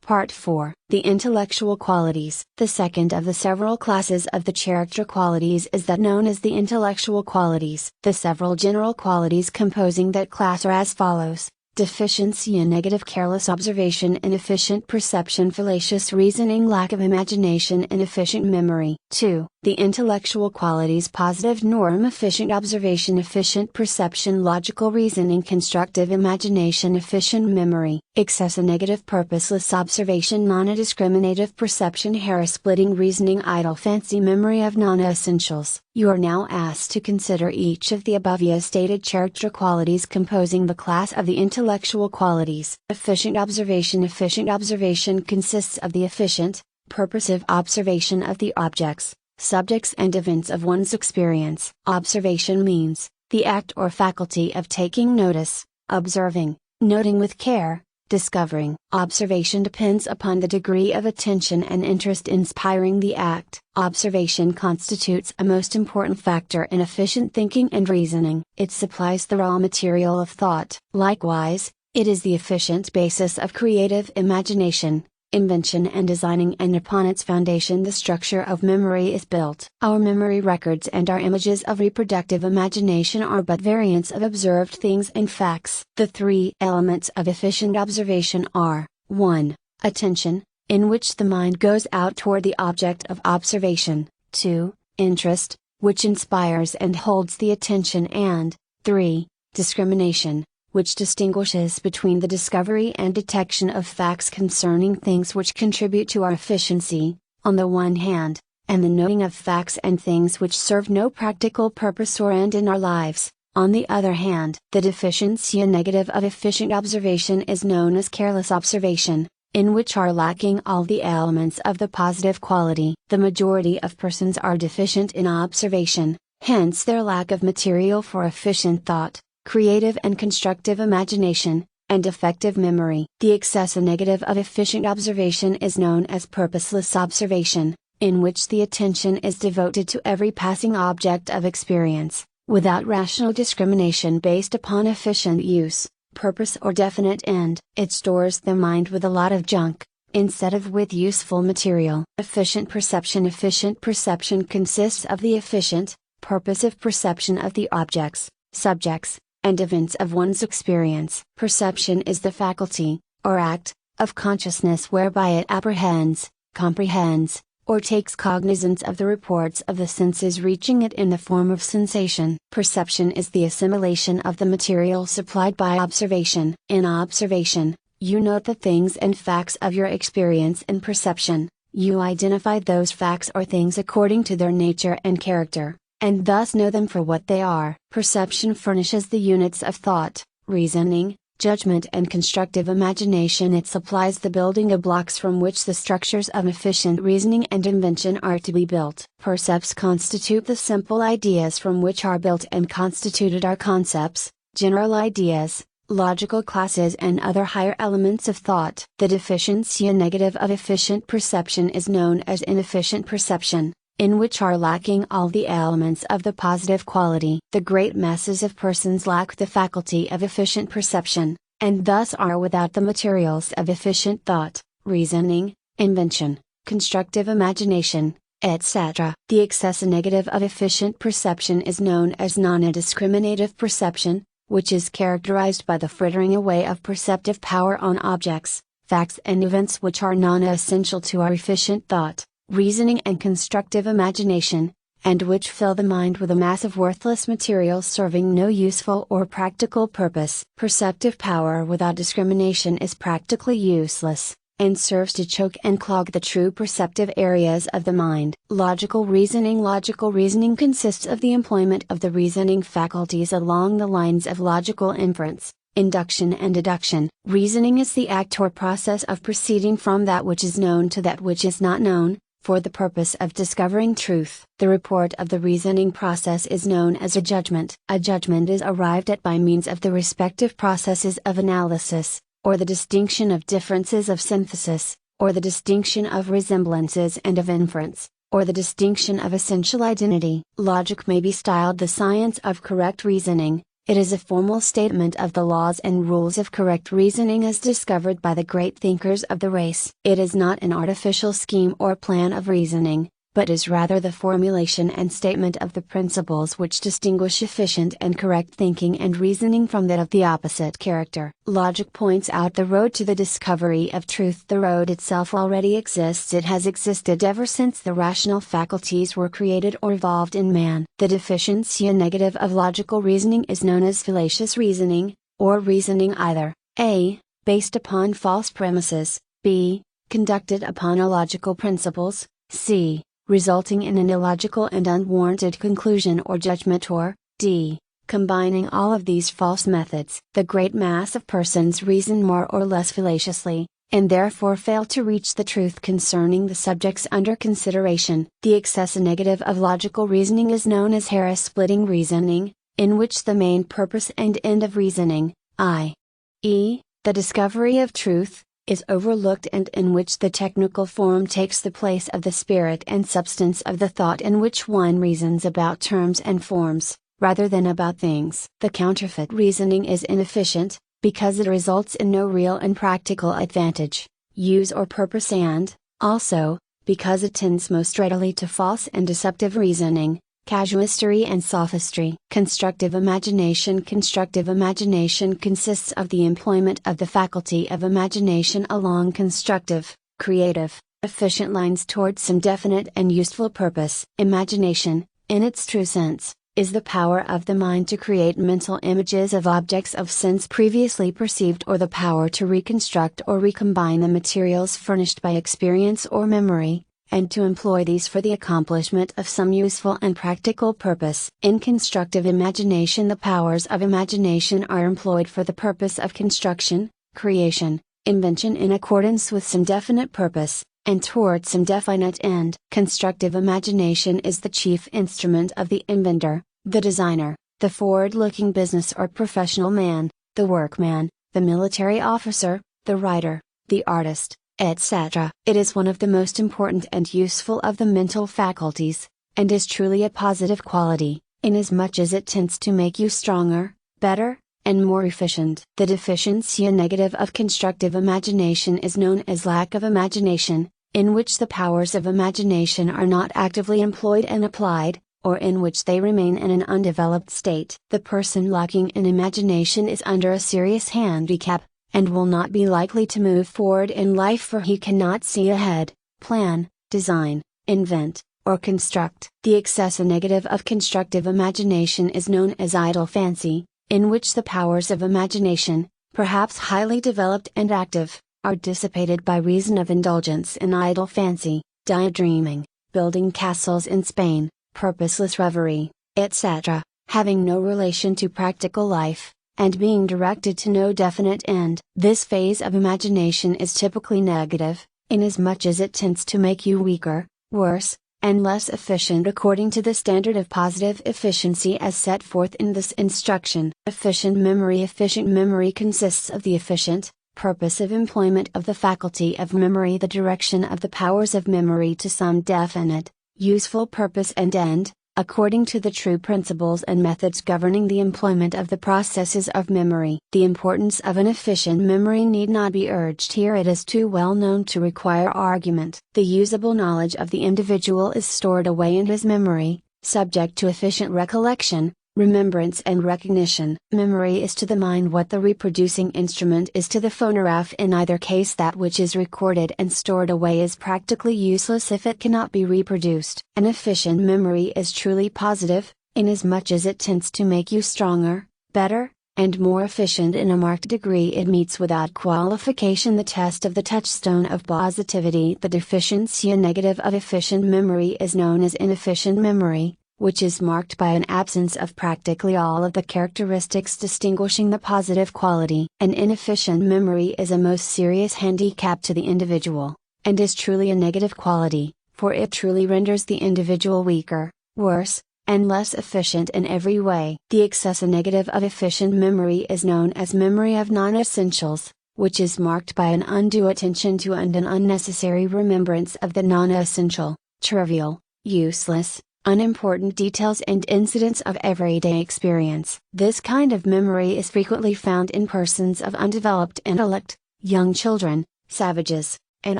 Part 4. The Intellectual Qualities. The second of the several classes of the character qualities is that known as the intellectual qualities. The several general qualities composing that class are as follows: deficiency in negative careless observation, inefficient perception, fallacious reasoning, lack of imagination, inefficient memory. 2. The intellectual qualities: positive norm, efficient observation, efficient perception, logical reasoning, constructive imagination, efficient memory. Excessive negative purposeless observation, non-discriminative perception, hair-splitting reasoning, idle fancy memory of non-essentials. You are now asked to consider each of the above stated character qualities composing the class of the intellectual qualities. Efficient observation. Efficient observation consists of the efficient, purposive observation of the objects, subjects and events of one's experience. Observation means the act or faculty of taking notice, observing, noting with care, discovering. Observation depends upon the degree of attention and interest inspiring the act. Observation constitutes a most important factor in efficient thinking and reasoning. It supplies the raw material of thought. Likewise, it is the efficient basis of creative imagination, invention and designing, and upon its foundation the structure of memory is built. Our memory records and our images of reproductive imagination are but variants of observed things and facts. The three elements of efficient observation are: 1. Attention, in which the mind goes out toward the object of observation; 2. Interest, which inspires and holds the attention; and 3. Discrimination, which distinguishes between the discovery and detection of facts concerning things which contribute to our efficiency, on the one hand, and the noting of facts and things which serve no practical purpose or end in our lives, on the other hand. The deficiency negative of efficient observation is known as careless observation, in which are lacking all the elements of the positive quality. The majority of persons are deficient in observation, hence their lack of material for efficient thought, creative and constructive imagination, and effective memory. The excessive negative of efficient observation is known as purposeless observation, in which the attention is devoted to every passing object of experience, without rational discrimination based upon efficient use, purpose or definite end. It stores the mind with a lot of junk, instead of with useful material. Efficient perception. Efficient perception consists of the efficient, purposive perception of the objects, subjects, and events of one's experience. Perception is the faculty, or act, of consciousness whereby it apprehends, comprehends, or takes cognizance of the reports of the senses reaching it in the form of sensation. Perception is the assimilation of the material supplied by observation. In observation, you note the things and facts of your experience. In perception, you identify those facts or things according to their nature and character, and thus know them for what they are. Perception furnishes the units of thought, reasoning, judgment and constructive imagination. It supplies the building of blocks from which the structures of efficient reasoning and invention are to be built. Percepts constitute the simple ideas from which are built and constituted our concepts, general ideas, logical classes and other higher elements of thought. The deficiency negative of efficient perception is known as inefficient perception, in which are lacking all the elements of the positive quality. The great masses of persons lack the faculty of efficient perception, and thus are without the materials of efficient thought, reasoning, invention, constructive imagination, etc. The excessive negative of efficient perception is known as non-discriminative perception, which is characterized by the frittering away of perceptive power on objects, facts and events which are non-essential to our efficient thought, reasoning and constructive imagination, and which fill the mind with a mass of worthless material serving no useful or practical purpose. Perceptive power without discrimination is practically useless, and serves to choke and clog the true perceptive areas of the mind. Logical reasoning. Logical reasoning consists of the employment of the reasoning faculties along the lines of logical inference, induction and deduction. Reasoning is the act or process of proceeding from that which is known to that which is not known, for the purpose of discovering truth. The report of the reasoning process is known as a judgment. A judgment is arrived at by means of the respective processes of analysis, or the distinction of differences of synthesis, or the distinction of resemblances and of inference, or the distinction of essential identity. Logic may be styled the science of correct reasoning, It is a formal statement of the laws and rules of correct reasoning as discovered by the great thinkers of the race. It is not an artificial scheme or plan of reasoning, but is rather the formulation and statement of the principles which distinguish efficient and correct thinking and reasoning from that of the opposite character. Logic points out the road to the discovery of truth. The road itself already exists. It has existed ever since the rational faculties were created or evolved in man. The deficiency negative of logical reasoning is known as fallacious reasoning, or reasoning either a. based upon false premises, b. conducted upon illogical principles, c. resulting in an illogical and unwarranted conclusion or judgment, or d. combining all of these false methods. The great mass of persons reason more or less fallaciously, and therefore fail to reach the truth concerning the subjects under consideration. The excess negative of logical reasoning is known as hair-splitting reasoning, in which the main purpose and end of reasoning, i.e., the discovery of truth, is overlooked, and in which the technical form takes the place of the spirit and substance of the thought, in which one reasons about terms and forms, rather than about things. The counterfeit reasoning is inefficient, because it results in no real and practical advantage, use or purpose, and, also, because it tends most readily to false and deceptive reasoning, casuistry and sophistry. Constructive imagination consists of the employment of the faculty of imagination along constructive, creative, efficient lines towards some definite and useful purpose. Imagination, in its true sense, is the power of the mind to create mental images of objects of sense previously perceived, or the power to reconstruct or recombine the materials furnished by experience or memory, and to employ these for the accomplishment of some useful and practical purpose. In constructive imagination, the powers of imagination are employed for the purpose of construction, creation, invention in accordance with some definite purpose, and toward some definite end. Constructive imagination is the chief instrument of the inventor, the designer, the forward-looking business or professional man, the workman, the military officer, the writer, the artist, etc. It is one of the most important and useful of the mental faculties, and is truly a positive quality, inasmuch as it tends to make you stronger, better, and more efficient. The deficiency negative of constructive imagination is known as lack of imagination, in which the powers of imagination are not actively employed and applied, or in which they remain in an undeveloped state. The person lacking in imagination is under a serious handicap, and will not be likely to move forward in life, for he cannot see ahead, plan, design, invent, or construct. The excess negative of constructive imagination is known as idle fancy, in which the powers of imagination, perhaps highly developed and active, are dissipated by reason of indulgence in idle fancy, daydreaming, building castles in Spain, purposeless reverie, etc., having no relation to practical life, and being directed to no definite end. This phase of imagination is typically negative, inasmuch as it tends to make you weaker, worse, and less efficient according to the standard of positive efficiency as set forth in this instruction. Efficient memory consists of the efficient, purposive employment of the faculty of memory, the direction of the powers of memory to some definite, useful purpose and end, according to the true principles and methods governing the employment of the processes of memory. The importance of an efficient memory need not be urged here, it is too well known to require argument. The usable knowledge of the individual is stored away in his memory, subject to efficient recollection, remembrance and recognition. Memory is to the mind what the reproducing instrument is to the phonograph. In either case, that which is recorded and stored away is practically useless if it cannot be reproduced. An efficient memory is truly positive, inasmuch as it tends to make you stronger, better, and more efficient in a marked degree. It meets without qualification the test of the touchstone of positivity. The deficiency negative of efficient memory is known as inefficient memory, which is marked by an absence of practically all of the characteristics distinguishing the positive quality. An inefficient memory is a most serious handicap to the individual, and is truly a negative quality, for it truly renders the individual weaker, worse, and less efficient in every way. The excess negative of efficient memory is known as memory of non-essentials, which is marked by an undue attention to and an unnecessary remembrance of the non-essential, trivial, useless, unimportant details and incidents of everyday experience. This kind of memory is frequently found in persons of undeveloped intellect, young children, savages, and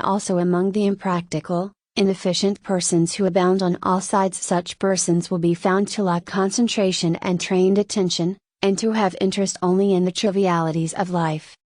also among the impractical, inefficient persons who abound on all sides. Such persons will be found to lack concentration and trained attention, and to have interest only in the trivialities of life.